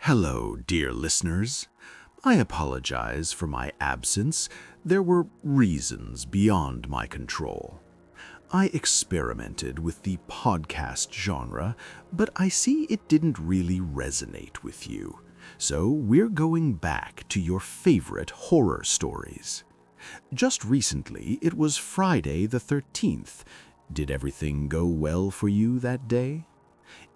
Hello, dear listeners. I apologize for my absence. There were reasons beyond my control. I experimented with the podcast genre, but I see it didn't really resonate with you. So we're going back to your favorite horror stories. Just recently, it was Friday the 13th. Did everything go well for you that day?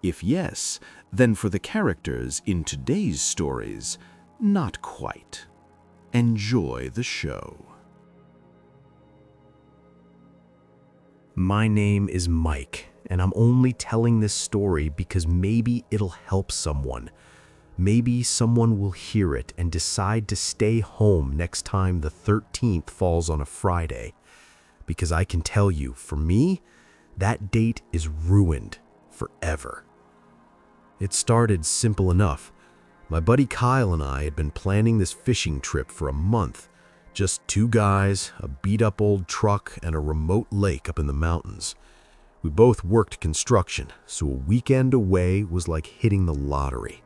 If yes, then for the characters in today's stories, not quite. Enjoy the show. My name is Mike, and I'm only telling this story because maybe it'll help someone. Maybe someone will hear it and decide to stay home next time the 13th falls on a Friday. Because I can tell you, for me, that date is ruined forever. It started simple enough. My buddy Kyle and I had been planning this fishing trip for a month. Just two guys, a beat-up old truck, and a remote lake up in the mountains. We both worked construction, so a weekend away was like hitting the lottery.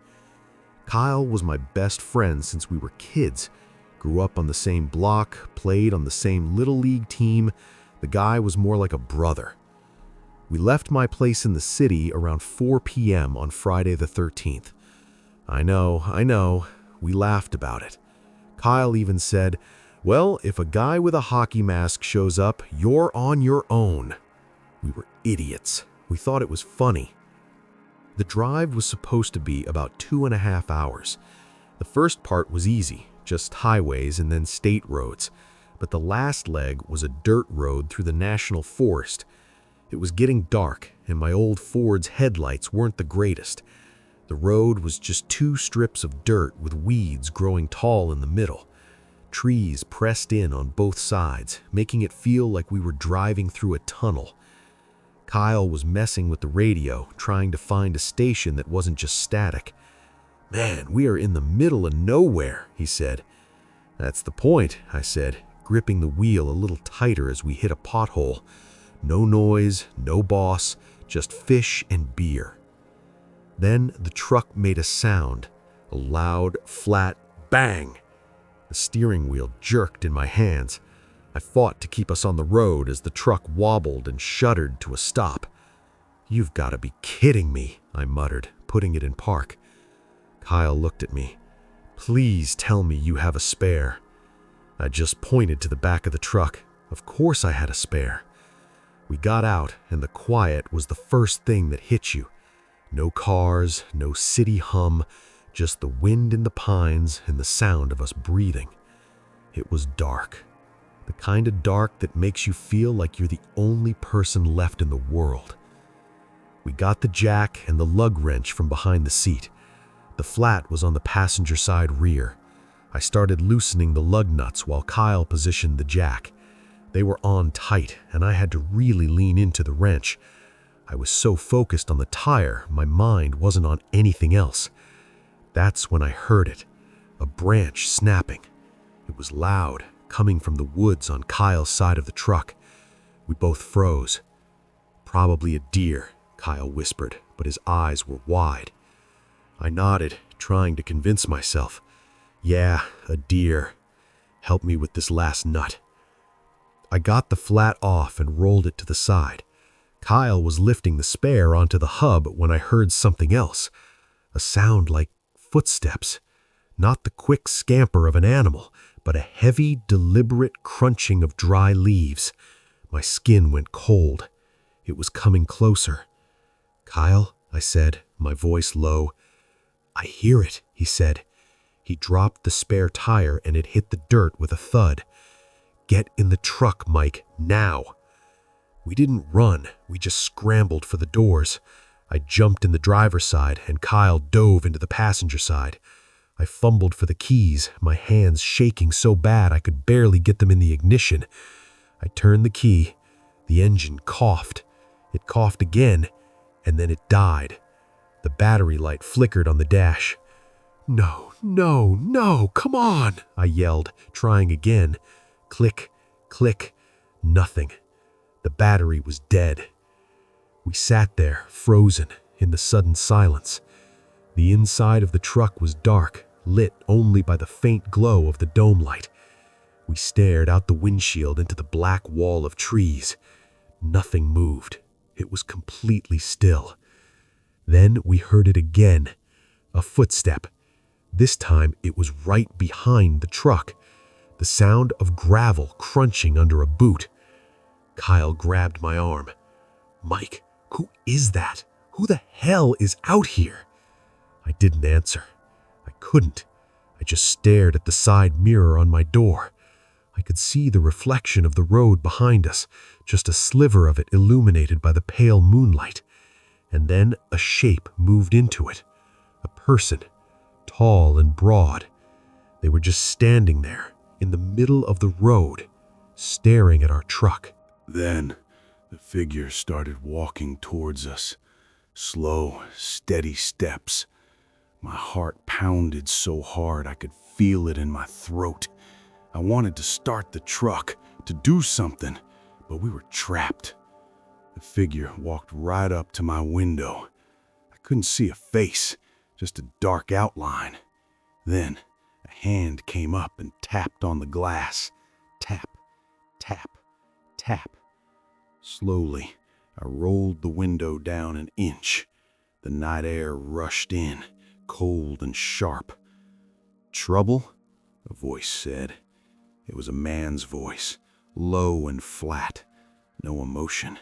Kyle was my best friend since we were kids. Grew up on the same block, played on the same little league team. The guy was more like a brother. We left my place in the city around 4 p.m. on Friday the 13th. I know, we laughed about it. Kyle even said, "Well, if a guy with a hockey mask shows up, you're on your own." We were idiots. We thought it was funny. The drive was supposed to be about 2.5 hours. The first part was easy, just highways and then state roads. But the last leg was a dirt road through the national forest. It was getting dark, and my old Ford's headlights weren't the greatest. The road was just two strips of dirt with weeds growing tall in the middle. Trees pressed in on both sides, making it feel like we were driving through a tunnel. Kyle was messing with the radio, trying to find a station that wasn't just static. "Man, we are in the middle of nowhere," he said. "That's the point," I said, gripping the wheel a little tighter as we hit a pothole. No noise, no boss, just fish and beer. Then the truck made a sound, a loud, flat bang. The steering wheel jerked in my hands. I fought to keep us on the road as the truck wobbled and shuddered to a stop. "You've got to be kidding me," I muttered, putting it in park. Kyle looked at me. "Please tell me you have a spare." I just pointed to the back of the truck. Of course I had a spare. We got out, and the quiet was the first thing that hit you. No cars, no city hum, just the wind in the pines and the sound of us breathing. It was dark. The kind of dark that makes you feel like you're the only person left in the world. We got the jack and the lug wrench from behind the seat. The flat was on the passenger side rear. I started loosening the lug nuts while Kyle positioned the jack. They were on tight, and I had to really lean into the wrench. I was so focused on the tire, my mind wasn't on anything else. That's when I heard it, a branch snapping. It was loud, coming from the woods on Kyle's side of the truck. We both froze. "Probably a deer," Kyle whispered, but his eyes were wide. I nodded, trying to convince myself. "Yeah, a deer. Help me with this last nut." I got the flat off and rolled it to the side. Kyle was lifting the spare onto the hub when I heard something else. A sound like footsteps. Not the quick scamper of an animal, but a heavy, deliberate crunching of dry leaves. My skin went cold. It was coming closer. "Kyle," I said, my voice low. "I hear it," he said. He dropped the spare tire and it hit the dirt with a thud. "Get in the truck, Mike, now." We didn't run, we just scrambled for the doors. I jumped in the driver's side and Kyle dove into the passenger side. I fumbled for the keys, my hands shaking so bad I could barely get them in the ignition. I turned the key. The engine coughed. It coughed again, and then it died. The battery light flickered on the dash. "No, no, no, come on," I yelled, trying again. Click, click, nothing. The battery was dead. We sat there, frozen, in the sudden silence. The inside of the truck was dark, lit only by the faint glow of the dome light. We stared out the windshield into the black wall of trees. Nothing moved. It was completely still. Then we heard it again. A footstep. This time it was right behind the truck. The sound of gravel crunching under a boot. Kyle grabbed my arm. "Mike, who is that? Who the hell is out here?" I didn't answer. I couldn't. I just stared at the side mirror on my door. I could see the reflection of the road behind us, just a sliver of it illuminated by the pale moonlight. And then a shape moved into it. A person, tall and broad. They were just standing there, in the middle of the road, staring at our truck. Then the figure started walking towards us. Slow, steady steps. My heart pounded so hard I could feel it in my throat. I wanted to start the truck, to do something, but we were trapped. The figure walked right up to my window. I couldn't see a face, just a dark outline. Then a hand came up and tapped on the glass. Tap, tap, tap. Slowly, I rolled the window down an inch. The night air rushed in, cold and sharp. "Trouble?" a voice said. It was a man's voice, low and flat, no emotion.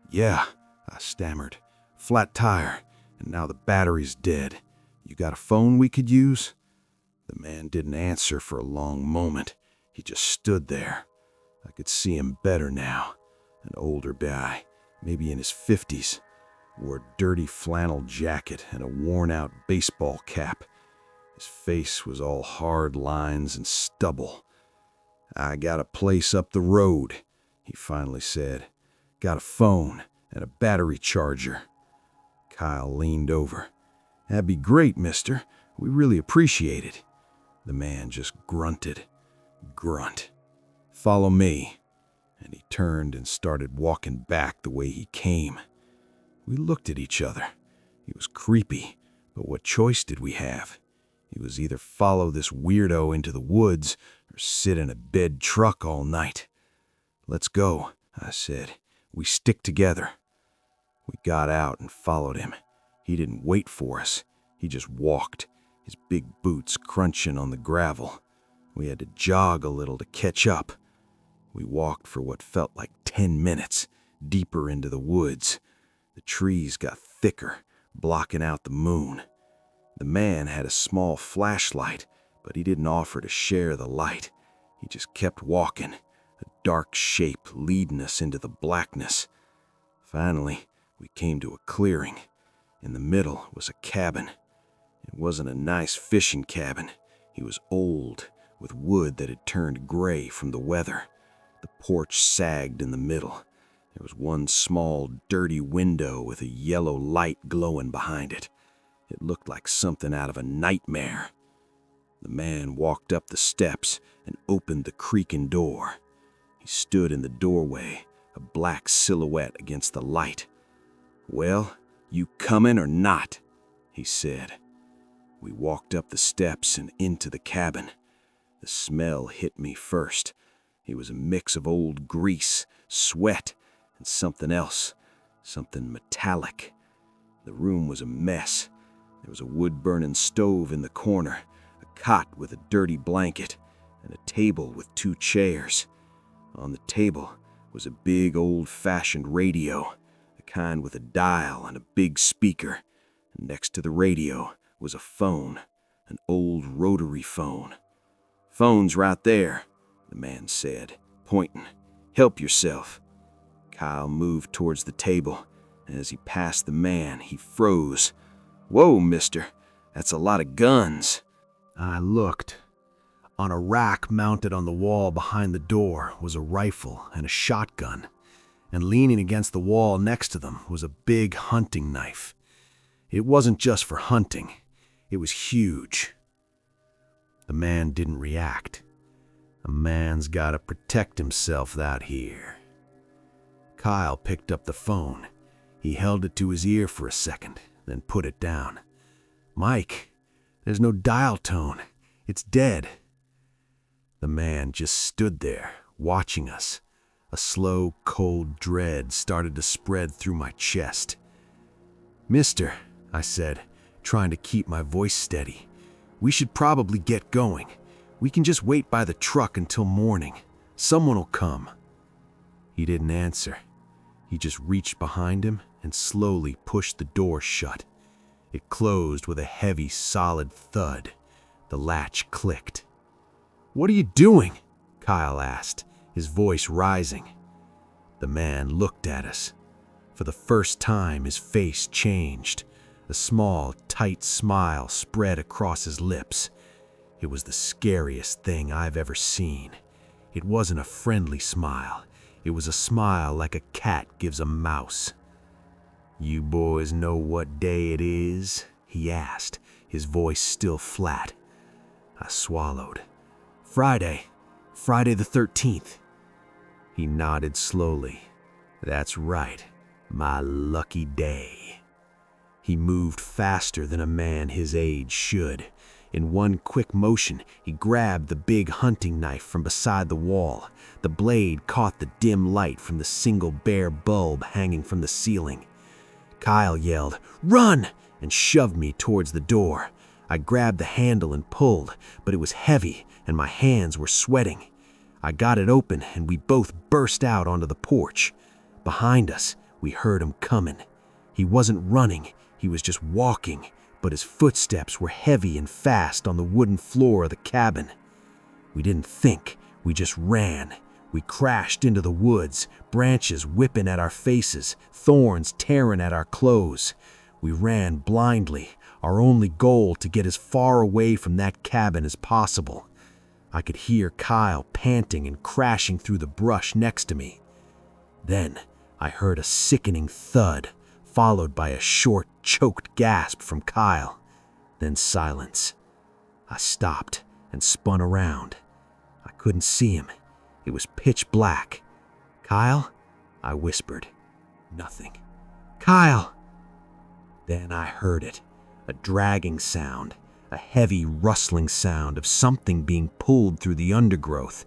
"Yeah," I stammered. "Flat tire, and now the battery's dead. You got a phone we could use?" The man didn't answer for a long moment. He just stood there. I could see him better now. An older guy, maybe in his 50s, wore a dirty flannel jacket and a worn-out baseball cap. His face was all hard lines and stubble. "I got a place up the road," he finally said. "Got a phone and a battery charger." Kyle leaned over. "That'd be great, mister. We really appreciate it." The man just grunted. Grunt. "Follow me." And he turned and started walking back the way he came. We looked at each other. He was creepy, but what choice did we have? It was either follow this weirdo into the woods or sit in a bed truck all night. "Let's go," I said. "We stick together." We got out and followed him. He didn't wait for us. He just walked, his big boots crunching on the gravel. We had to jog a little to catch up. We walked for what felt like 10 minutes, deeper into the woods. The trees got thicker, blocking out the moon. The man had a small flashlight, but he didn't offer to share the light. He just kept walking, a dark shape leading us into the blackness. Finally, we came to a clearing. In the middle was a cabin. It wasn't a nice fishing cabin. It was old, with wood that had turned gray from the weather. The porch sagged in the middle. There was one small, dirty window with a yellow light glowing behind it. It looked like something out of a nightmare. The man walked up the steps and opened the creaking door. He stood in the doorway, a black silhouette against the light. "Well, you coming or not?" he said. We walked up the steps and into the cabin. The smell hit me first. It was a mix of old grease, sweat, and something else, something metallic. The room was a mess. There was a wood-burning stove in the corner, a cot with a dirty blanket, and a table with 2 chairs. On the table was a big old-fashioned radio, the kind with a dial and a big speaker. And next to the radio was a phone, an old rotary phone. "Phone's right there," the man said, pointing. "Help yourself." Kyle moved towards the table, and as he passed the man, he froze. "Whoa, mister, that's a lot of guns." I looked. On a rack mounted on the wall behind the door was a rifle and a shotgun, and leaning against the wall next to them was a big hunting knife. It wasn't just for hunting. It was huge. The man didn't react. A man's gotta protect himself out here. Kyle picked up the phone. He held it to his ear for a second, then put it down. "Mike, there's no dial tone. It's dead." The man just stood there, watching us. A slow, cold dread started to spread through my chest. "Mister," I said, trying to keep my voice steady, "we should probably get going. We can just wait by the truck until morning. Someone will come." He didn't answer. He just reached behind him and slowly pushed the door shut. It closed with a heavy, solid thud. The latch clicked. "What are you doing?" Kyle asked, his voice rising. The man looked at us. For the first time, his face changed. A small, tight smile spread across his lips. It was the scariest thing I've ever seen. It wasn't a friendly smile. It was a smile like a cat gives a mouse. "You boys know what day it is?" he asked, his voice still flat. I swallowed. Friday the 13th. He nodded slowly. "That's right, my lucky day." He moved faster than a man his age should. In one quick motion, he grabbed the big hunting knife from beside the wall. The blade caught the dim light from the single bare bulb hanging from the ceiling. Kyle yelled, "Run!" and shoved me towards the door. I grabbed the handle and pulled, but it was heavy and my hands were sweating. I got it open and we both burst out onto the porch. Behind us, we heard him coming. He wasn't running, he was just walking, but his footsteps were heavy and fast on the wooden floor of the cabin. We didn't think, we just ran. We crashed into the woods, branches whipping at our faces, thorns tearing at our clothes. We ran blindly, our only goal to get as far away from that cabin as possible. I could hear Kyle panting and crashing through the brush next to me. Then I heard a sickening thud, followed by a short, choked gasp from Kyle. Then silence. I stopped and spun around. I couldn't see him. It was pitch black. "Kyle?" I whispered. Nothing. "Kyle!" Then I heard it, a dragging sound, a heavy rustling sound of something being pulled through the undergrowth.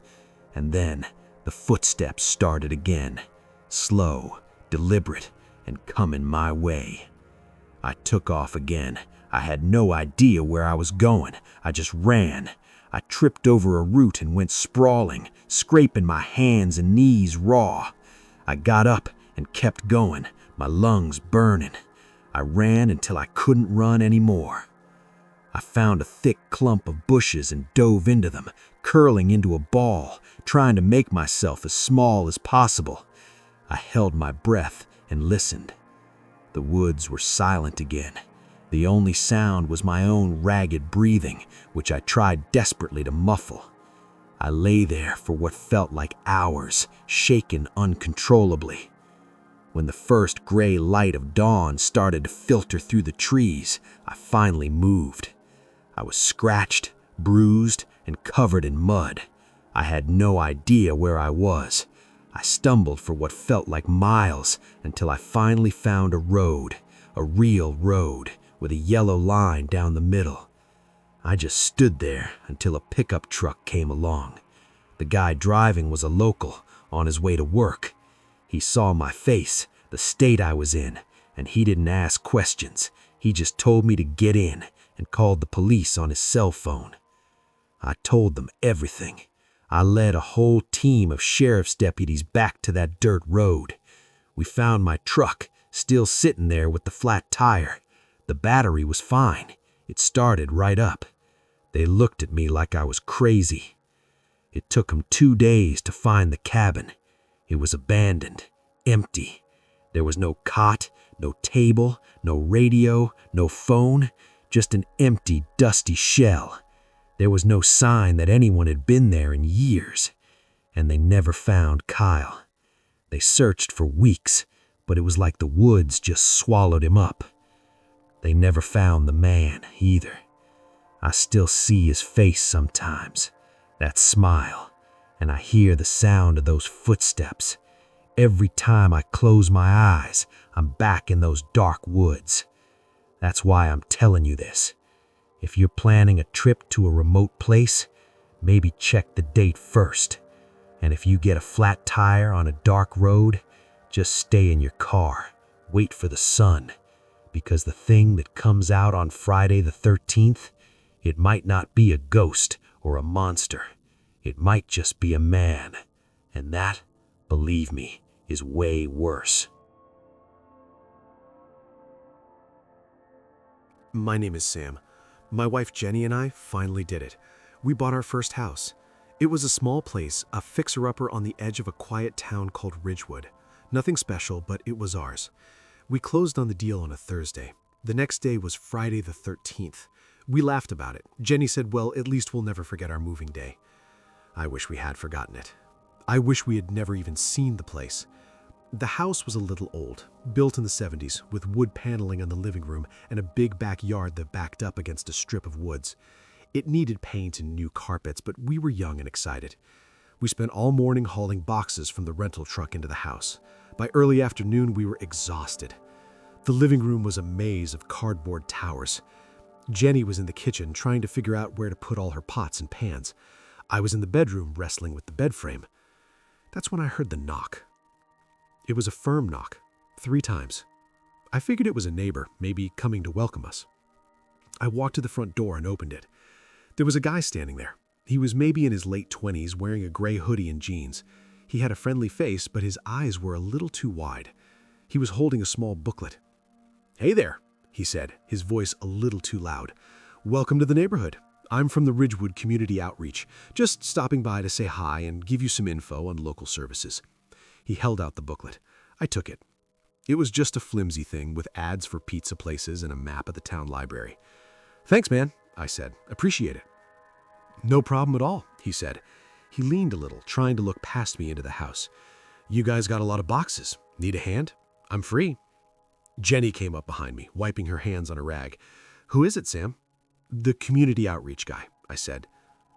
And then the footsteps started again, slow, deliberate, and coming my way. I took off again. I had no idea where I was going. I just ran. I tripped over a root and went sprawling, scraping my hands and knees raw. I got up and kept going, my lungs burning. I ran until I couldn't run anymore. I found a thick clump of bushes and dove into them, curling into a ball, trying to make myself as small as possible. I held my breath and listened. The woods were silent again. The only sound was my own ragged breathing, which I tried desperately to muffle. I lay there for what felt like hours, shaken uncontrollably. When the first gray light of dawn started to filter through the trees, I finally moved. I was scratched, bruised, and covered in mud. I had no idea where I was. I stumbled for what felt like miles until I finally found a road, a real road, with a yellow line down the middle. I just stood there until a pickup truck came along. The guy driving was a local, on his way to work. He saw my face, the state I was in, and he didn't ask questions. He just told me to get in and called the police on his cell phone. I told them everything. I led a whole team of sheriff's deputies back to that dirt road. We found my truck, still sitting there with the flat tire. The battery was fine. It started right up. They looked at me like I was crazy. It took them 2 days to find the cabin. It was abandoned, empty. There was no cot, no table, no radio, no phone, just an empty, dusty shell. There was no sign that anyone had been there in years, and they never found Kyle. They searched for weeks, but it was like the woods just swallowed him up. They never found the man either. I still see his face sometimes, that smile, and I hear the sound of those footsteps. Every time I close my eyes, I'm back in those dark woods. That's why I'm telling you this. If you're planning a trip to a remote place, maybe check the date first. And if you get a flat tire on a dark road, just stay in your car. Wait for the sun. Because the thing that comes out on Friday the 13th, it might not be a ghost or a monster. It might just be a man. And that, believe me, is way worse. My name is Sam. My wife Jenny and I finally did it. We bought our first house. It was a small place, a fixer-upper on the edge of a quiet town called Ridgewood. Nothing special, but it was ours. We closed on the deal on a Thursday. The next day was Friday the 13th. We laughed about it. Jenny said, well, at least we'll never forget our moving day. I wish we had forgotten it. I wish we had never even seen the place. The house was a little old, built in the 70s, with wood paneling in the living room and a big backyard that backed up against a strip of woods. It needed paint and new carpets, but we were young and excited. We spent all morning hauling boxes from the rental truck into the house. By early afternoon, we were exhausted. The living room was a maze of cardboard towers. Jenny was in the kitchen trying to figure out where to put all her pots and pans. I was in the bedroom wrestling with the bed frame. That's when I heard the knock. It was a firm knock, 3 times. I figured it was a neighbor, maybe coming to welcome us. I walked to the front door and opened it. There was a guy standing there. He was maybe in his late 20s, wearing a gray hoodie and jeans. He had a friendly face, but his eyes were a little too wide. He was holding a small booklet. "Hey there," he said, his voice a little too loud. "Welcome to the neighborhood. I'm from the Ridgewood Community Outreach, just stopping by to say hi and give you some info on local services." He held out the booklet. I took it. It was just a flimsy thing with ads for pizza places and a map of the town library. "Thanks, man," I said. "Appreciate it." "No problem at all," he said. He leaned a little, trying to look past me into the house. "You guys got a lot of boxes. Need a hand? I'm free." Jenny came up behind me, wiping her hands on a rag. "Who is it, Sam?" "The community outreach guy," I said.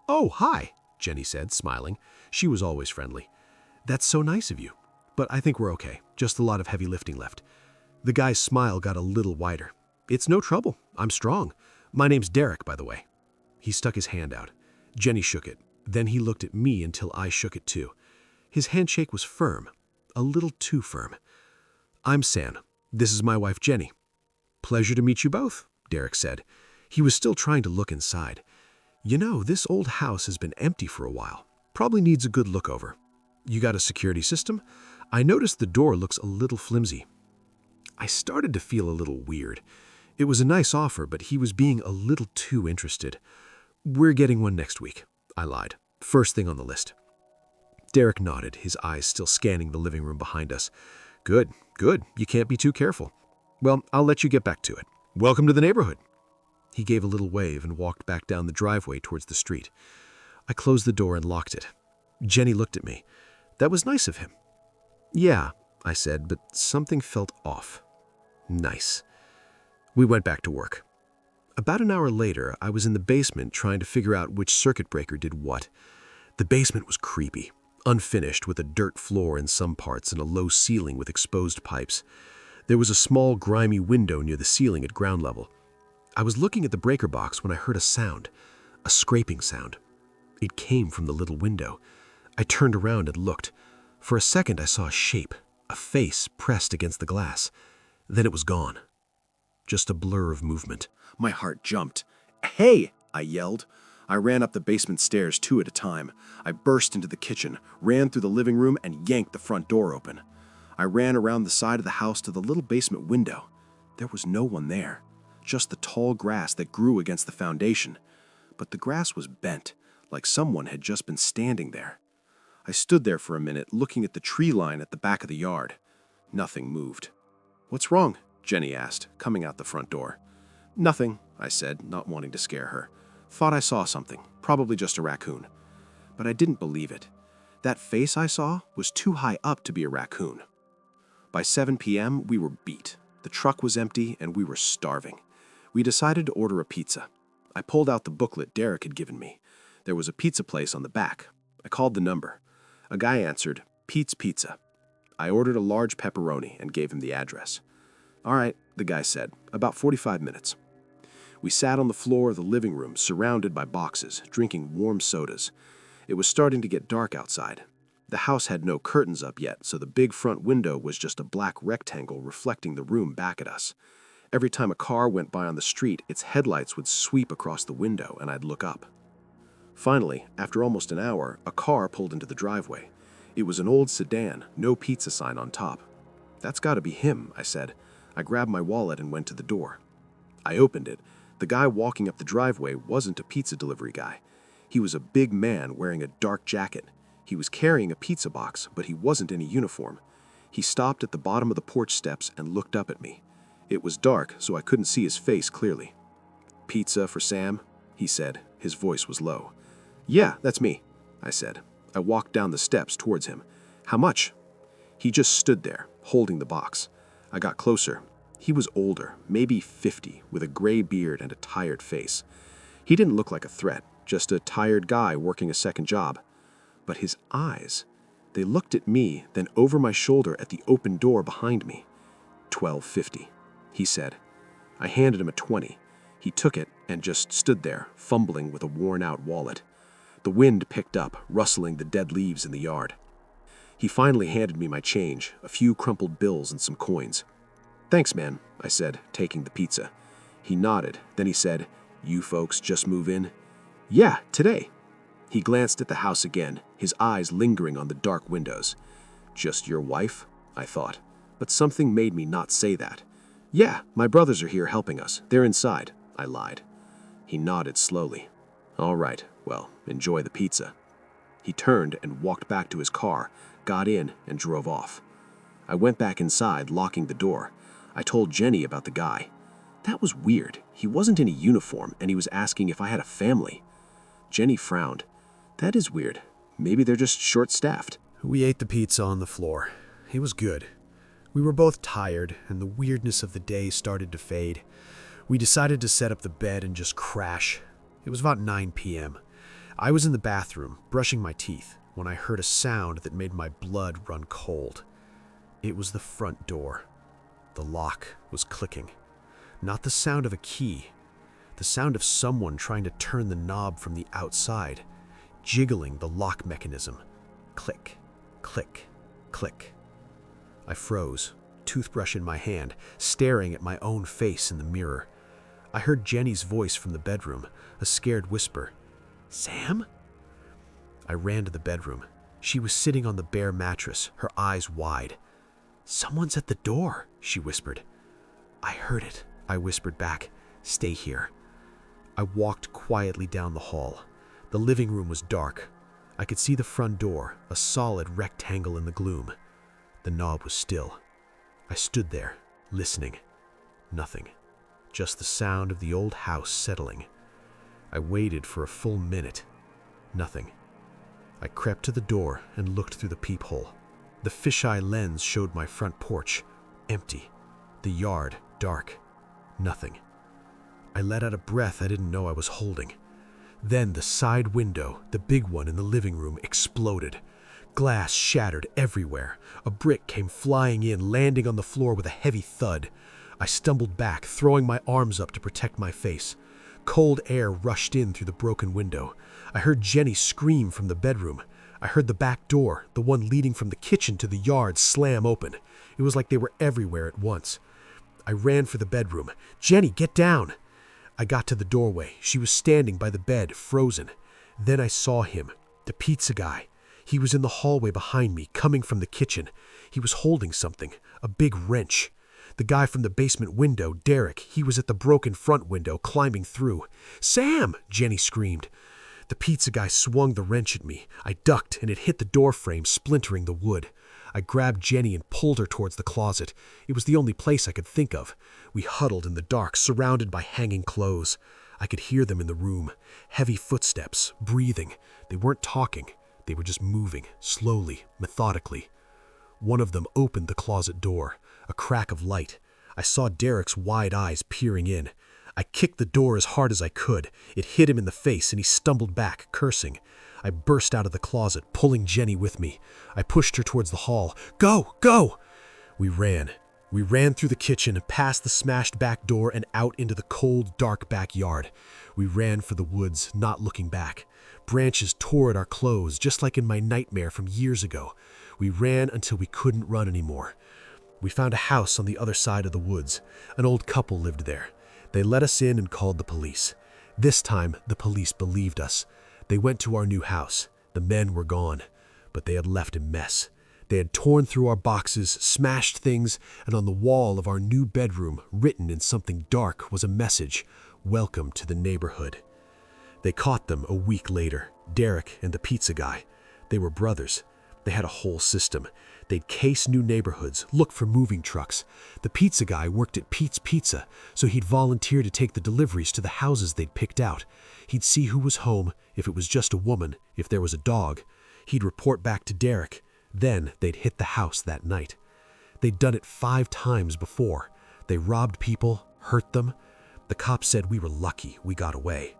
"Oh, hi," Jenny said, smiling. She was always friendly. "That's so nice of you. But I think we're okay. Just a lot of heavy lifting left." The guy's smile got a little wider. "It's no trouble. I'm strong. My name's Derek, by the way." He stuck his hand out. Jenny shook it. Then he looked at me until I shook it too. His handshake was firm, a little too firm. "I'm Sam. This is my wife, Jenny." "Pleasure to meet you both," Derek said. He was still trying to look inside. "You know, this old house has been empty for a while. Probably needs a good look over. You got a security system? I noticed the door looks a little flimsy." I started to feel a little weird. It was a nice offer, but he was being a little too interested. "We're getting one next week," I lied. "First thing on the list." Derek nodded, his eyes still scanning the living room behind us. Good. You can't be too careful. Well, I'll let you get back to it. Welcome to the neighborhood." He gave a little wave and walked back down the driveway towards the street. I closed the door and locked it. Jenny looked at me. That was nice of him. "Yeah," I said, but something felt off. Nice. We went back to work. About an hour later, I was in the basement trying to figure out which circuit breaker did what. The basement was creepy, unfinished with a dirt floor in some parts and a low ceiling with exposed pipes. There was a small, grimy window near the ceiling at ground level. I was looking at the breaker box when I heard a sound, a scraping sound. It came from the little window. I turned around and looked. For a second, I saw a shape, a face pressed against the glass. Then it was gone. Just a blur of movement. My heart jumped. "Hey!" I yelled. I ran up the basement stairs 2 at a time. I burst into the kitchen, ran through the living room, and yanked the front door open. I ran around the side of the house to the little basement window. There was no one there, just the tall grass that grew against the foundation. But the grass was bent, like someone had just been standing there. I stood there for a minute, looking at the tree line at the back of the yard. Nothing moved. "What's wrong?" Jenny asked, coming out the front door. "Nothing," I said, not wanting to scare her. "Thought I saw something, probably just a raccoon." But I didn't believe it. That face I saw was too high up to be a raccoon. By 7 p.m., we were beat. The truck was empty, and we were starving. We decided to order a pizza. I pulled out the booklet Derek had given me. There was a pizza place on the back. I called the number. A guy answered, "Pete's Pizza." I ordered a large pepperoni and gave him the address. "All right," the guy said, "about 45 minutes." We sat on the floor of the living room, surrounded by boxes, drinking warm sodas. It was starting to get dark outside. The house had no curtains up yet, so the big front window was just a black rectangle reflecting the room back at us. Every time a car went by on the street, its headlights would sweep across the window, and I'd look up. Finally, after almost an hour, a car pulled into the driveway. It was an old sedan, no pizza sign on top. "That's gotta be him," I said. I grabbed my wallet and went to the door. I opened it. The guy walking up the driveway wasn't a pizza delivery guy. He was a big man wearing a dark jacket. He was carrying a pizza box, but he wasn't in a uniform. He stopped at the bottom of the porch steps and looked up at me. It was dark, so I couldn't see his face clearly. "Pizza for Sam?" he said. His voice was low. "Yeah, that's me," I said. I walked down the steps towards him. "How much?" He just stood there, holding the box. I got closer. He was older, maybe 50, with a gray beard and a tired face. He didn't look like a threat, just a tired guy working a second job. But his eyes, they looked at me, then over my shoulder at the open door behind me. "$12.50, he said. I handed him a 20. He took it and just stood there, fumbling with a worn-out wallet. The wind picked up, rustling the dead leaves in the yard. He finally handed me my change, a few crumpled bills and some coins. "Thanks, man," I said, taking the pizza. He nodded. Then he said, "You folks just move in?" "Yeah, today." He glanced at the house again, his eyes lingering on the dark windows. "Just your wife?" I thought, but something made me not say that. "Yeah, my brothers are here helping us. They're inside," I lied. He nodded slowly. "All right, well, enjoy the pizza." He turned and walked back to his car, got in, and drove off. I went back inside, locking the door. I told Jenny about the guy. That was weird. He wasn't in a uniform, and he was asking if I had a family. Jenny frowned. "That is weird. Maybe they're just short-staffed." We ate the pizza on the floor. It was good. We were both tired, and the weirdness of the day started to fade. We decided to set up the bed and just crash. It was about 9 p.m. I was in the bathroom, brushing my teeth, when I heard a sound that made my blood run cold. It was the front door. The lock was clicking. Not the sound of a key. The sound of someone trying to turn the knob from the outside, jiggling the lock mechanism. Click, click, click. I froze, toothbrush in my hand, staring at my own face in the mirror. I heard Jenny's voice from the bedroom, a scared whisper. "Sam?" I ran to the bedroom. She was sitting on the bare mattress, her eyes wide. "Someone's at the door," she whispered. "I heard it," I whispered back. "Stay here." I walked quietly down the hall. The living room was dark. I could see the front door, a solid rectangle in the gloom. The knob was still. I stood there, listening. Nothing. Just the sound of the old house settling. I waited for a full minute. Nothing. I crept to the door and looked through the peephole. The fisheye lens showed my front porch, empty. The yard, dark. Nothing. I let out a breath I didn't know I was holding. Then the side window, the big one in the living room, exploded. Glass shattered everywhere. A brick came flying in, landing on the floor with a heavy thud. I stumbled back, throwing my arms up to protect my face. Cold air rushed in through the broken window. I heard Jenny scream from the bedroom. I heard the back door, the one leading from the kitchen to the yard, slam open. It was like they were everywhere at once. I ran for the bedroom. "Jenny, get down!" I got to the doorway. She was standing by the bed, frozen. Then I saw him, the pizza guy. He was in the hallway behind me, coming from the kitchen. He was holding something, a big wrench. The guy from the basement window, Derek, he was at the broken front window, climbing through. "Sam!" Jenny screamed. The pizza guy swung the wrench at me. I ducked, and it hit the door frame, splintering the wood. I grabbed Jenny and pulled her towards the closet. It was the only place I could think of. We huddled in the dark, surrounded by hanging clothes. I could hear them in the room. Heavy footsteps, breathing. They weren't talking. They were just moving, slowly, methodically. One of them opened the closet door, a crack of light. I saw Derek's wide eyes peering in. I kicked the door as hard as I could. It hit him in the face, and he stumbled back, cursing. I burst out of the closet, pulling Jenny with me. I pushed her towards the hall. "Go! Go!" We ran. We ran through the kitchen, past the smashed back door, and out into the cold, dark backyard. We ran for the woods, not looking back. Branches tore at our clothes, just like in my nightmare from years ago. We ran until we couldn't run anymore. We found a house on the other side of the woods. An old couple lived there. They let us in and called the police. This time, the police believed us. They went to our new house. The men were gone, but they had left a mess. They had torn through our boxes, smashed things, and on the wall of our new bedroom, written in something dark, was a message, "Welcome to the neighborhood." They caught them a week later, Derek and the pizza guy. They were brothers. They had a whole system. They'd case new neighborhoods, look for moving trucks. The pizza guy worked at Pete's Pizza, so he'd volunteer to take the deliveries to the houses they'd picked out. He'd see who was home, if it was just a woman, if there was a dog. He'd report back to Derek. Then they'd hit the house that night. They'd done it 5 times before. They robbed people, hurt them. The cops said we were lucky we got away.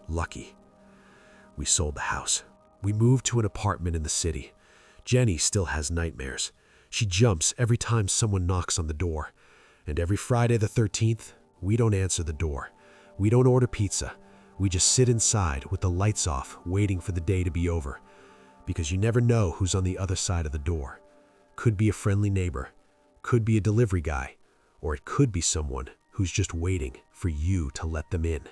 Lucky. We sold the house. We moved to an apartment in the city. Jenny still has nightmares. She jumps every time someone knocks on the door. And every Friday the 13th, we don't answer the door. We don't order pizza. We just sit inside with the lights off, waiting for the day to be over. Because you never know who's on the other side of the door. Could be a friendly neighbor, could be a delivery guy, or it could be someone who's just waiting for you to let them in.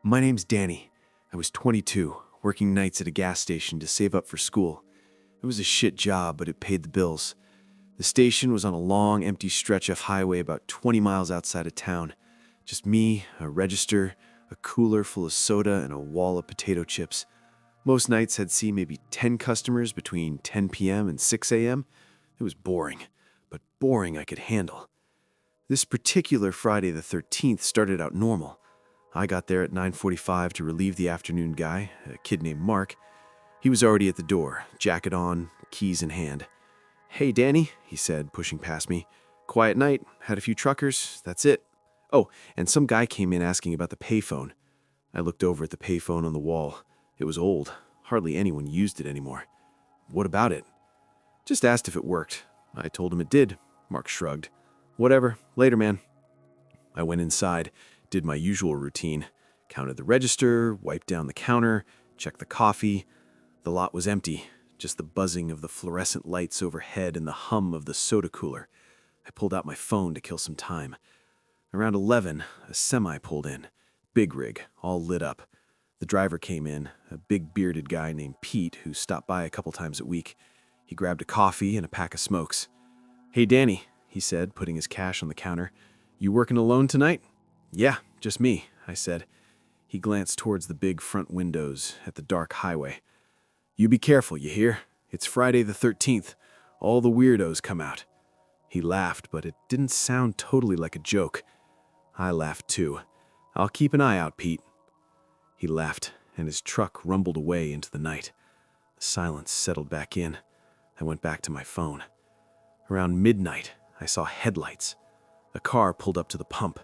My name's Danny. I was 22, working nights at a gas station to save up for school. It was a shit job, but it paid the bills. The station was on a long, empty stretch of highway about 20 miles outside of town. Just me, a register, a cooler full of soda, and a wall of potato chips. Most nights I'd see maybe 10 customers between 10 p.m. and 6 a.m. It was boring, but boring I could handle. This particular Friday the 13th started out normal. I got there at 9:45 to relieve the afternoon guy, a kid named Mark. He was already at the door, jacket on, keys in hand. "Hey, Danny," he said, pushing past me. "Quiet night, had a few truckers, that's it. Oh, and some guy came in asking about the payphone." I looked over at the payphone on the wall. It was old. Hardly anyone used it anymore. "What about it?" "Just asked if it worked." I told him it did. Mark shrugged. "Whatever, later, man." I went inside, did my usual routine, counted the register, wiped down the counter, checked the coffee. The lot was empty, just the buzzing of the fluorescent lights overhead and the hum of the soda cooler. I pulled out my phone to kill some time. Around 11, a semi pulled in. Big rig, all lit up. The driver came in, a big bearded guy named Pete who stopped by a couple times a week. He grabbed a coffee and a pack of smokes. "Hey, Danny," he said, putting his cash on the counter. "You working alone tonight?" "Yeah, just me," I said. He glanced towards the big front windows at the dark highway. "You be careful, you hear? It's Friday the 13th. All the weirdos come out." He laughed, but it didn't sound totally like a joke. I laughed too. "I'll keep an eye out, Pete." He left, and his truck rumbled away into the night. The silence settled back in. I went back to my phone. Around midnight, I saw headlights. A car pulled up to the pump,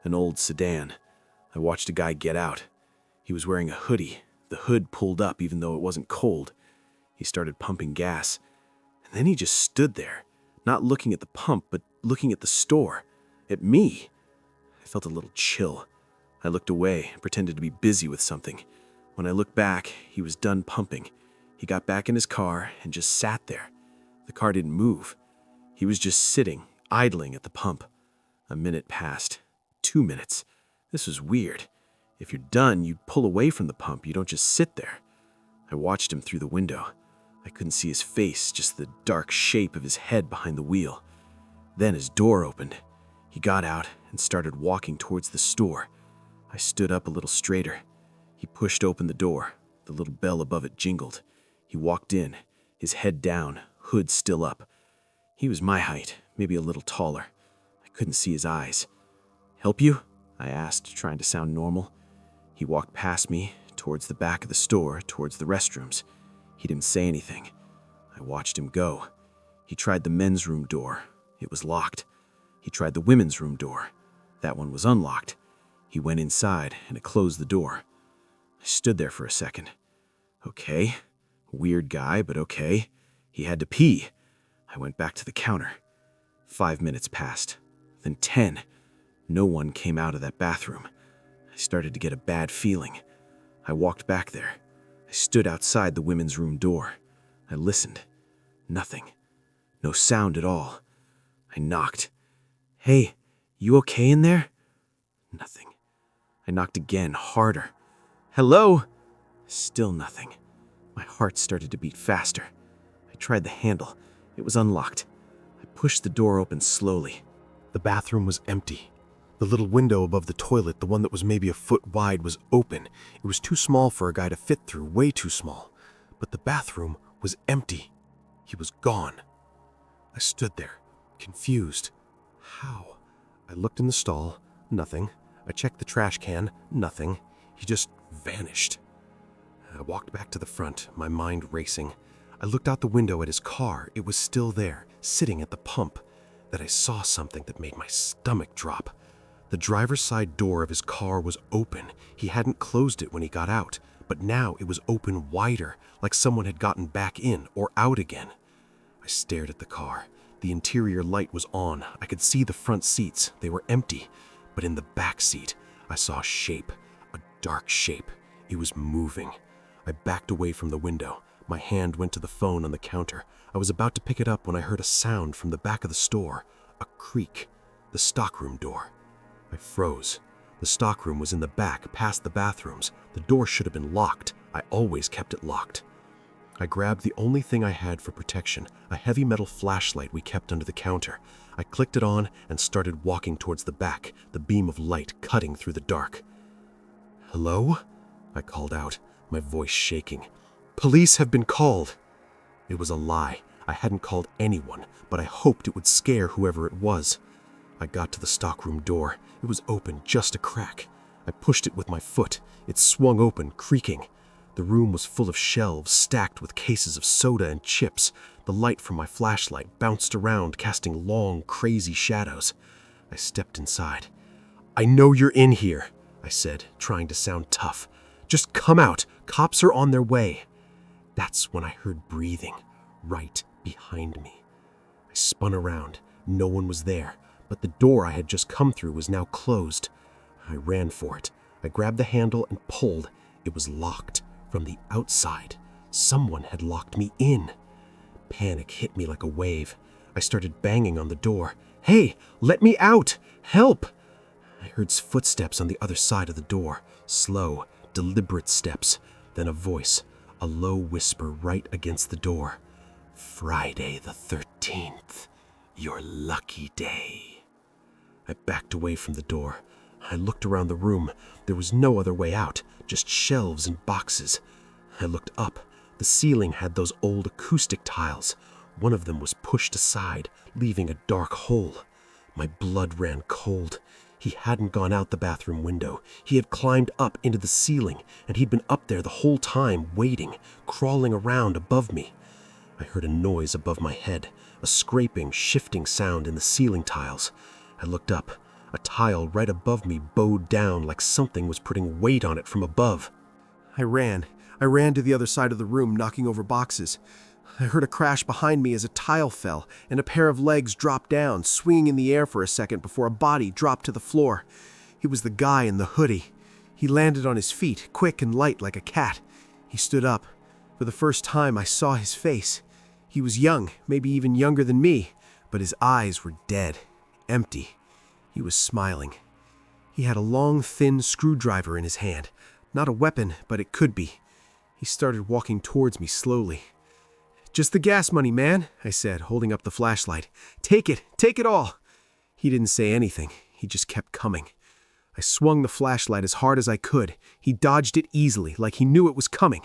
an old sedan. I watched a guy get out. He was wearing a hoodie. The hood pulled up even though it wasn't cold. He started pumping gas. And then he just stood there, not looking at the pump, but looking at the store, at me. I felt a little chill. I looked away and pretended to be busy with something. When I looked back, he was done pumping. He got back in his car and just sat there. The car didn't move. He was just sitting, idling at the pump. A minute passed. 2 minutes. This was weird. If you're done, you pull away from the pump. You don't just sit there. I watched him through the window. I couldn't see his face, just the dark shape of his head behind the wheel. Then his door opened. He got out and started walking towards the store. I stood up a little straighter. He pushed open the door. The little bell above it jingled. He walked in, his head down, hood still up. He was my height, maybe a little taller. I couldn't see his eyes. "Help you?" I asked, trying to sound normal. He walked past me, towards the back of the store, towards the restrooms. He didn't say anything. I watched him go. He tried the men's room door. It was locked. He tried the women's room door. That one was unlocked. He went inside, and it closed the door. I stood there for a second. Okay, Weird guy, but okay. He had to pee. I went back to the counter. 5 minutes passed, then 10. No one came out of that bathroom. I started to get a bad feeling. I walked back there. I stood outside the women's room door. I listened. Nothing. No sound at all. I knocked. "Hey, you okay in there?" Nothing. I knocked again, harder. "Hello?" Still nothing. My heart started to beat faster. I tried the handle. It was unlocked. I pushed the door open slowly. The bathroom was empty. The little window above the toilet, the one that was maybe a foot wide, was open. It was too small for a guy to fit through, way too small. But the bathroom was empty. He was gone. I stood there, confused. How? I looked in the stall. Nothing. I checked the trash can. Nothing. He just vanished. I walked back to the front, my mind racing. I looked out the window at his car. It was still there, sitting at the pump. Then I saw something that made my stomach drop. The driver's side door of his car was open. He hadn't closed it when he got out, but now it was open wider, like someone had gotten back in or out again. I stared at the car. The interior light was on. I could see the front seats. They were empty. But in the back seat, I saw a shape, a dark shape. It was moving. I backed away from the window. My hand went to the phone on the counter. I was about to pick it up when I heard a sound from the back of the store, a creak, the stockroom door. I froze. The stockroom was in the back, past the bathrooms. The door should have been locked. I always kept it locked. I grabbed the only thing I had for protection, a heavy metal flashlight we kept under the counter. I clicked it on and started walking towards the back, the beam of light cutting through the dark. "Hello?" I called out, my voice shaking. "Police have been called." It was a lie. I hadn't called anyone, but I hoped it would scare whoever it was. I got to the stockroom door. It was open, just a crack. I pushed it with my foot. It swung open, creaking. The room was full of shelves stacked with cases of soda and chips. The light from my flashlight bounced around, casting long, crazy shadows. I stepped inside. "I know you're in here," I said, trying to sound tough. "Just come out. Cops are on their way." That's when I heard breathing, right behind me. I spun around. No one was there, but the door I had just come through was now closed. I ran for it. I grabbed the handle and pulled. It was locked. From the outside, someone had locked me in. Panic hit me like a wave. I started banging on the door. "Hey, let me out! Help!" I heard footsteps on the other side of the door. Slow, deliberate steps. Then a voice, a low whisper right against the door. "Friday the 13th, your lucky day." I backed away from the door. I looked around the room. There was no other way out, just shelves and boxes. I looked up. The ceiling had those old acoustic tiles. One of them was pushed aside, leaving a dark hole. My blood ran cold. He hadn't gone out the bathroom window. He had climbed up into the ceiling, and he'd been up there the whole time, waiting, crawling around above me. I heard a noise above my head, a scraping, shifting sound in the ceiling tiles. I looked up. A tile right above me bowed down like something was putting weight on it from above. I ran to the other side of the room, knocking over boxes. I heard a crash behind me as a tile fell, and a pair of legs dropped down, swinging in the air for a second before a body dropped to the floor. It was the guy in the hoodie. He landed on his feet, quick and light like a cat. He stood up. For the first time, I saw his face. He was young, maybe even younger than me, but his eyes were dead, empty. He was smiling. He had a long, thin screwdriver in his hand. Not a weapon, but it could be. He started walking towards me slowly. "Just the gas money, man," I said, holding up the flashlight. Take it all." He didn't say anything. He just kept coming. I swung the flashlight as hard as I could. He dodged it easily, like he knew it was coming.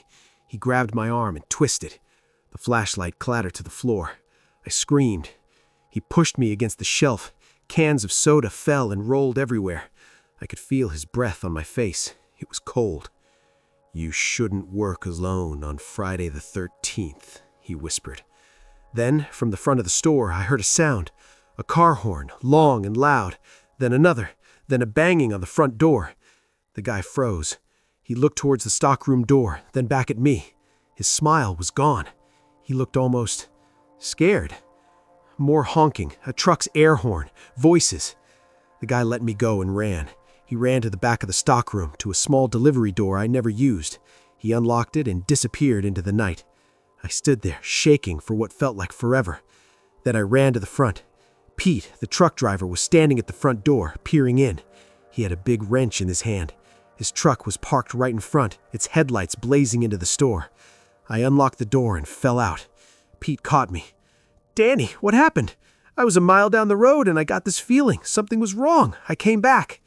He grabbed my arm and twisted. The flashlight clattered to the floor. I screamed. He pushed me against the shelf. Cans of soda fell and rolled everywhere. I could feel his breath on my face. It was cold. "You shouldn't work alone on Friday the 13th, he whispered. Then, from the front of the store, I heard a sound. A car horn, long and loud. Then another. Then a banging on the front door. The guy froze. He looked towards the stockroom door, then back at me. His smile was gone. He looked almost scared. More honking, a truck's air horn, voices. The guy let me go and ran. He ran to the back of the stockroom, to a small delivery door I never used. He unlocked it and disappeared into the night. I stood there, shaking for what felt like forever. Then I ran to the front. Pete, the truck driver, was standing at the front door, peering in. He had a big wrench in his hand. His truck was parked right in front, its headlights blazing into the store. I unlocked the door and fell out. Pete caught me. "Danny, what happened? I was a mile down the road and I got this feeling. Something was wrong. I came back."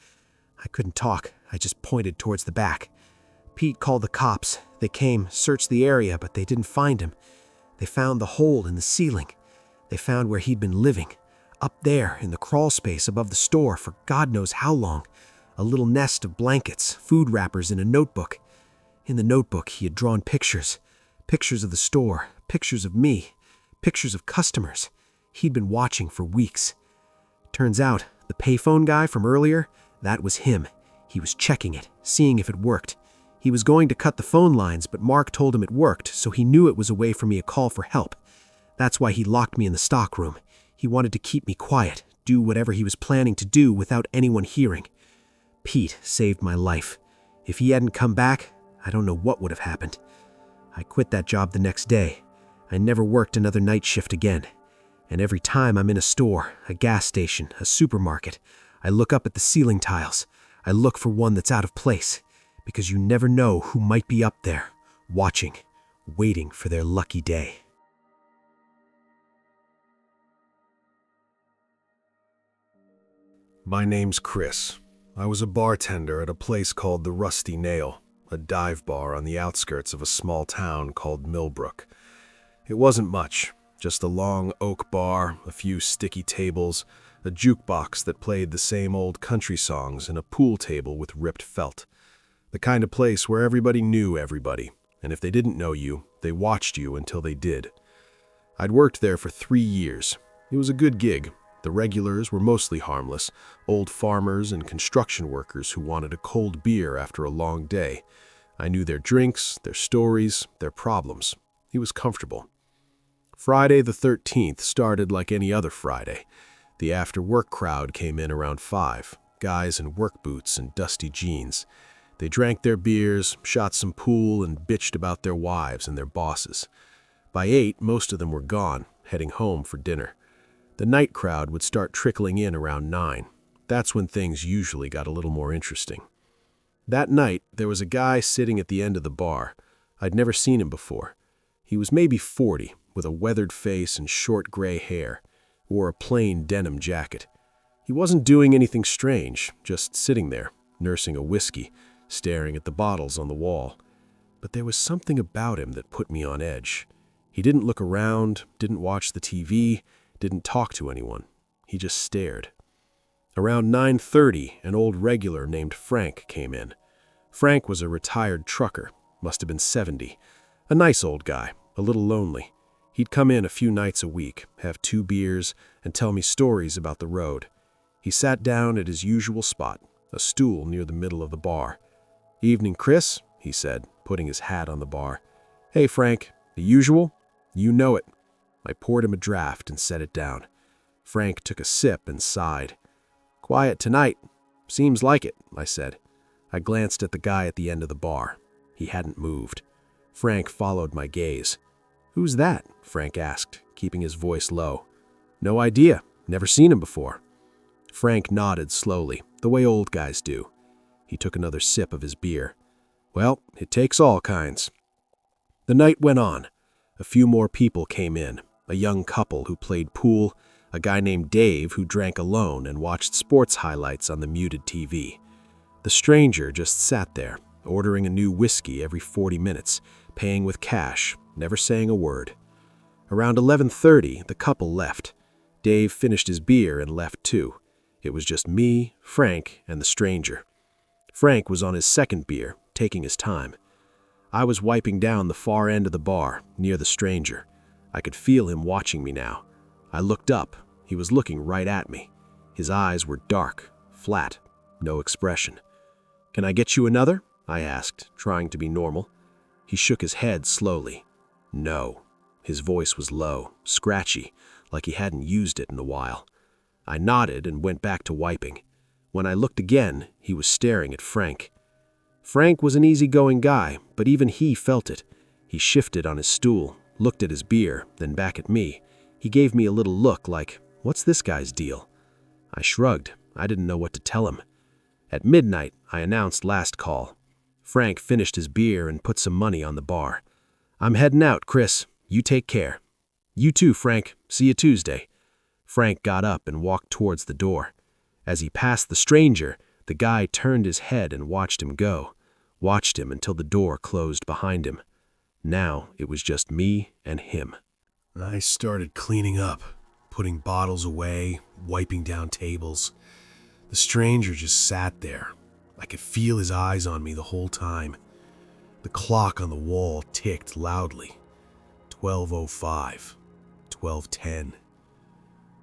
I couldn't talk. I just pointed towards the back. Pete called the cops. They came, searched the area, but they didn't find him. They found the hole in the ceiling. They found where he'd been living. Up there, in the crawl space above the store for God knows how long. A little nest of blankets, food wrappers, in a notebook. In the notebook, he had drawn pictures. Pictures of the store, pictures of me, pictures of customers. He'd been watching for weeks. Turns out, the payphone guy from earlier, that was him. He was checking it, seeing if it worked. He was going to cut the phone lines, but Mark told him it worked, so he knew it was a way for me to call for help. That's why he locked me in the stockroom. He wanted to keep me quiet, do whatever he was planning to do without anyone hearing. Pete saved my life. If he hadn't come back, I don't know what would have happened. I quit that job the next day. I never worked another night shift again. And every time I'm in a store, a gas station, a supermarket, I look up at the ceiling tiles. I look for one that's out of place, because you never know who might be up there, watching, waiting for their lucky day. My name's Chris. I was a bartender at a place called the Rusty Nail, a dive bar on the outskirts of a small town called Millbrook. It wasn't much, just a long oak bar, a few sticky tables, a jukebox that played the same old country songs, and a pool table with ripped felt. The kind of place where everybody knew everybody, and if they didn't know you, they watched you until they did. I'd worked there for 3 years. It was a good gig. The regulars were mostly harmless, old farmers and construction workers who wanted a cold beer after a long day. I knew their drinks, their stories, their problems. He was comfortable. Friday the 13th started like any other Friday. The after-work crowd came in around 5, guys in work boots and dusty jeans. They drank their beers, shot some pool, and bitched about their wives and their bosses. By 8, most of them were gone, heading home for dinner. The night crowd would start trickling in around 9. That's when things usually got a little more interesting. That night, there was a guy sitting at the end of the bar. I'd never seen him before. He was maybe 40, with a weathered face and short gray hair. Wore a plain denim jacket. He wasn't doing anything strange, just sitting there, nursing a whiskey, staring at the bottles on the wall. But there was something about him that put me on edge. He didn't look around, didn't watch the TV, didn't talk to anyone. He just stared. Around 9:30, an old regular named Frank came in. Frank was a retired trucker, must have been 70. A nice old guy, a little lonely. He'd come in a few nights a week, have 2 beers, and tell me stories about the road. He sat down at his usual spot, a stool near the middle of the bar. "Evening, Chris," he said, putting his hat on the bar. "Hey, Frank, the usual? You know it." I poured him a draft and set it down. Frank took a sip and sighed. "Quiet tonight. Seems like it," I said. I glanced at the guy at the end of the bar. He hadn't moved. Frank followed my gaze. "Who's that?" Frank asked, keeping his voice low. "No idea. Never seen him before." Frank nodded slowly, the way old guys do. He took another sip of his beer. "Well, it takes all kinds." The night went on. A few more people came in. A young couple who played pool, a guy named Dave who drank alone and watched sports highlights on the muted TV. The stranger just sat there, ordering a new whiskey every 40 minutes, paying with cash, never saying a word. Around 11:30, the couple left. Dave finished his beer and left too. It was just me, Frank, and the stranger. Frank was on his second beer, taking his time. I was wiping down the far end of the bar, near the stranger. I could feel him watching me now. I looked up. He was looking right at me. His eyes were dark, flat, no expression. "Can I get you another?" I asked, trying to be normal. He shook his head slowly. No. His voice was low, scratchy, like he hadn't used it in a while. I nodded and went back to wiping. When I looked again, he was staring at Frank. Frank was an easygoing guy, but even he felt it. He shifted on his stool, looked at his beer, then back at me. He gave me a little look like, "What's this guy's deal?" I shrugged. I didn't know what to tell him. At midnight, I announced last call. Frank finished his beer and put some money on the bar. "I'm heading out, Chris. You take care." "You too, Frank. See you Tuesday." Frank got up and walked towards the door. As he passed the stranger, the guy turned his head and watched him go. Watched him until the door closed behind him. Now it was just me and him. I started cleaning up, putting bottles away, wiping down tables. The stranger just sat there. I could feel his eyes on me the whole time. The clock on the wall ticked loudly. 12:05, 12:10.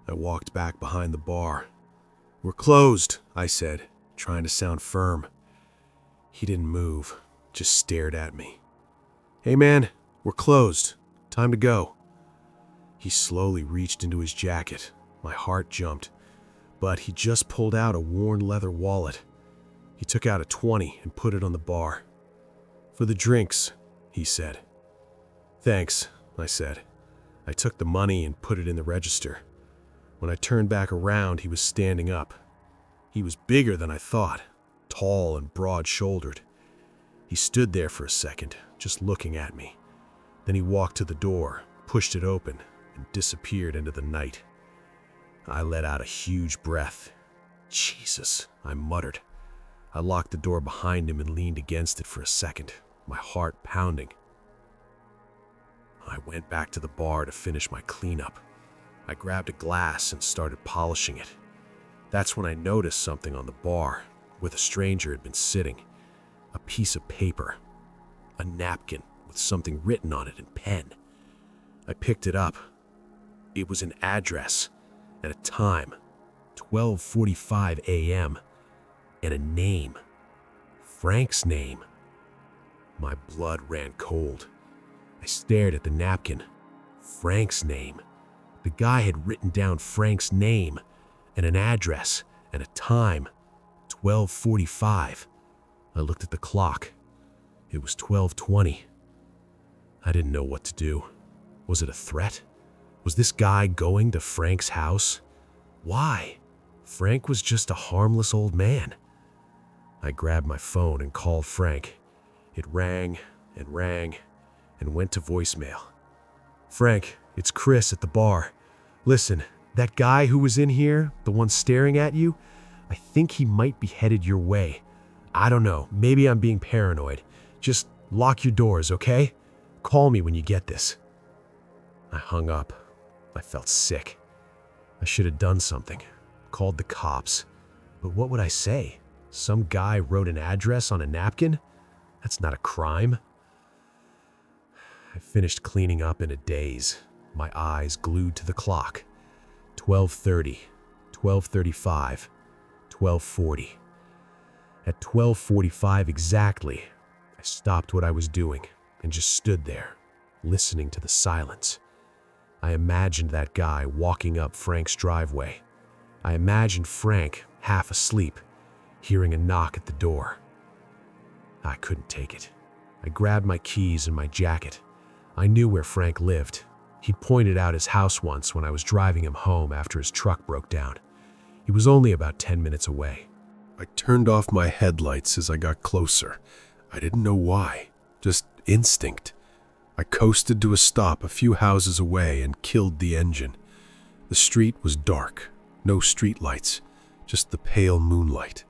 I walked back behind the bar. "We're closed," I said, trying to sound firm. He didn't move, just stared at me. "Hey man, we're closed. Time to go." He slowly reached into his jacket. My heart jumped, but he just pulled out a worn leather wallet. He took out a 20 and put it on the bar. "For the drinks," he said. "Thanks," I said. I took the money and put it in the register. When I turned back around, he was standing up. He was bigger than I thought, tall and broad-shouldered. He stood there for a second, just looking at me. Then he walked to the door, pushed it open, and disappeared into the night. I let out a huge breath. "Jesus," I muttered. I locked the door behind him and leaned against it for a second, my heart pounding. I went back to the bar to finish my cleanup. I grabbed a glass and started polishing it. That's when I noticed something on the bar, where the stranger had been sitting. A piece of paper. A napkin with something written on it in pen. I picked it up. It was an address and a time, 12:45 a.m., and a name. Frank's name. My blood ran cold. I stared at the napkin. Frank's name. The guy had written down Frank's name and an address and a time, 12:45. I looked at the clock. It was 12:20. I didn't know what to do. Was it a threat? Was this guy going to Frank's house? Why? Frank was just a harmless old man. I grabbed my phone and called Frank. It rang and went to voicemail. "Frank, it's Chris at the bar. Listen, that guy who was in here, the one staring at you, I think he might be headed your way. I don't know, maybe I'm being paranoid. Just lock your doors, okay? Call me when you get this." I hung up. I felt sick. I should have done something, called the cops. But what would I say? Some guy wrote an address on a napkin? That's not a crime. I finished cleaning up in a daze, my eyes glued to the clock. 12:30, 12:35, 12:40. At 12:45 exactly, I stopped what I was doing and just stood there, listening to the silence. I imagined that guy walking up Frank's driveway. I imagined Frank, half asleep, hearing a knock at the door. I couldn't take it. I grabbed my keys and my jacket. I knew where Frank lived. He'd pointed out his house once when I was driving him home after his truck broke down. He was only about 10 minutes away. I turned off my headlights as I got closer. I didn't know why, just instinct. I coasted to a stop a few houses away and killed the engine. The street was dark, no streetlights, just the pale moonlight.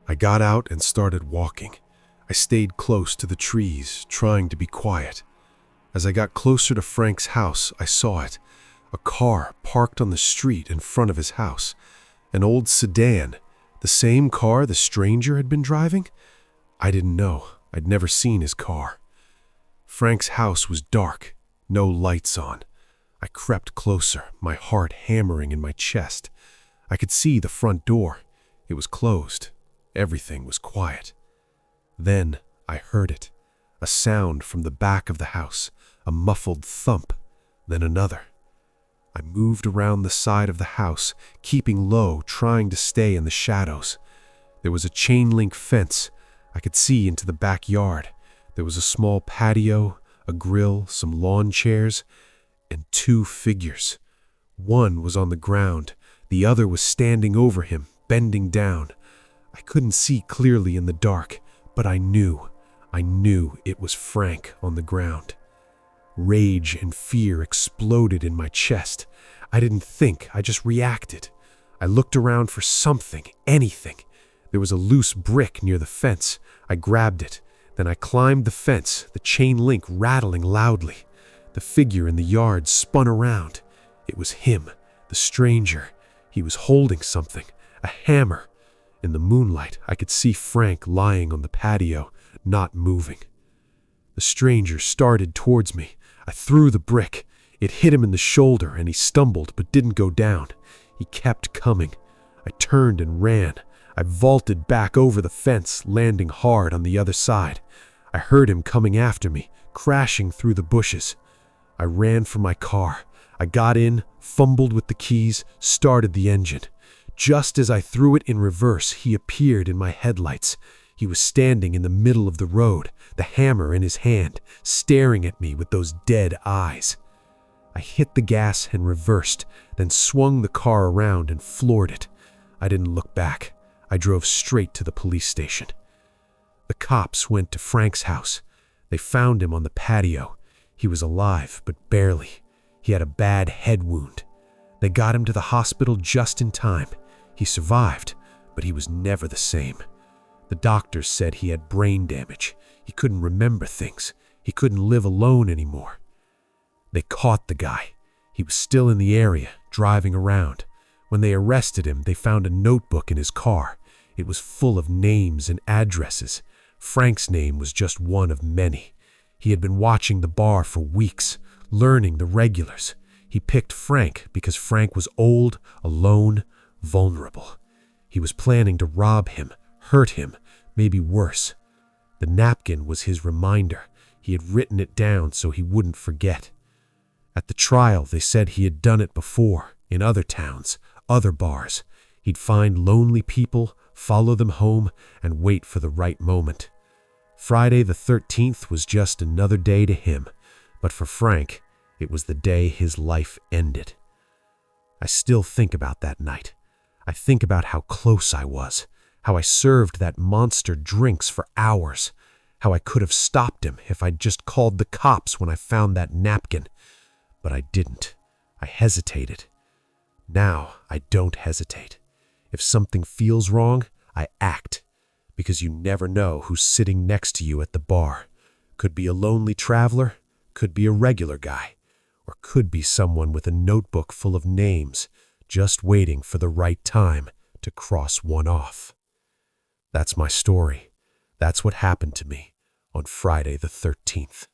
I got out and started walking. I stayed close to the trees, trying to be quiet. As I got closer to Frank's house, I saw it. A car parked on the street in front of his house. An old sedan, the same car the stranger had been driving? I didn't know. I'd never seen his car. Frank's house was dark, no lights on. I crept closer, my heart hammering in my chest. I could see the front door. It was closed. Everything was quiet. Then I heard it. A sound from the back of the house, a muffled thump, then another. I moved around the side of the house, keeping low, trying to stay in the shadows. There was a chain-link fence. I could see into the backyard. There was a small patio, a grill, some lawn chairs, and 2 figures. One was on the ground. The other was standing over him, bending down. I couldn't see clearly in the dark, but I knew it was Frank on the ground. Rage and fear exploded in my chest. I didn't think, I just reacted. I looked around for something, anything. There was a loose brick near the fence. I grabbed it. Then I climbed the fence, the chain link rattling loudly. The figure in the yard spun around. It was him, the stranger. He was holding something, a hammer. In the moonlight, I could see Frank lying on the patio, not moving. The stranger started towards me. I threw the brick. It hit him in the shoulder and he stumbled but didn't go down. He kept coming. I turned and ran. I vaulted back over the fence, landing hard on the other side. I heard him coming after me, crashing through the bushes. I ran for my car. I got in, fumbled with the keys, started the engine. Just as I threw it in reverse, he appeared in my headlights. He was standing in the middle of the road, the hammer in his hand, staring at me with those dead eyes. I hit the gas and reversed, then swung the car around and floored it. I didn't look back. I drove straight to the police station. The cops went to Frank's house. They found him on the patio. He was alive, but barely. He had a bad head wound. They got him to the hospital just in time. He survived, but he was never the same. The doctors said he had brain damage. He couldn't remember things. He couldn't live alone anymore. They caught the guy. He was still in the area, driving around. When they arrested him, they found a notebook in his car. It was full of names and addresses. Frank's name was just one of many. He had been watching the bar for weeks, learning the regulars. He picked Frank because Frank was old, alone, vulnerable. He was planning to rob him, hurt him, maybe worse. The napkin was his reminder. He had written it down so he wouldn't forget. At the trial, they said he had done it before, in other towns, other bars. He'd find lonely people, follow them home, and wait for the right moment. Friday the 13th was just another day to him, but for Frank, it was the day his life ended. I still think about that night. I think about how close I was, how I served that monster drinks for hours, how I could have stopped him if I'd just called the cops when I found that napkin. But I didn't. I hesitated. Now I don't hesitate. If something feels wrong, I act, because you never know who's sitting next to you at the bar. Could be a lonely traveler, could be a regular guy, or could be someone with a notebook full of names, just waiting for the right time to cross one off. That's my story. That's what happened to me on Friday the 13th.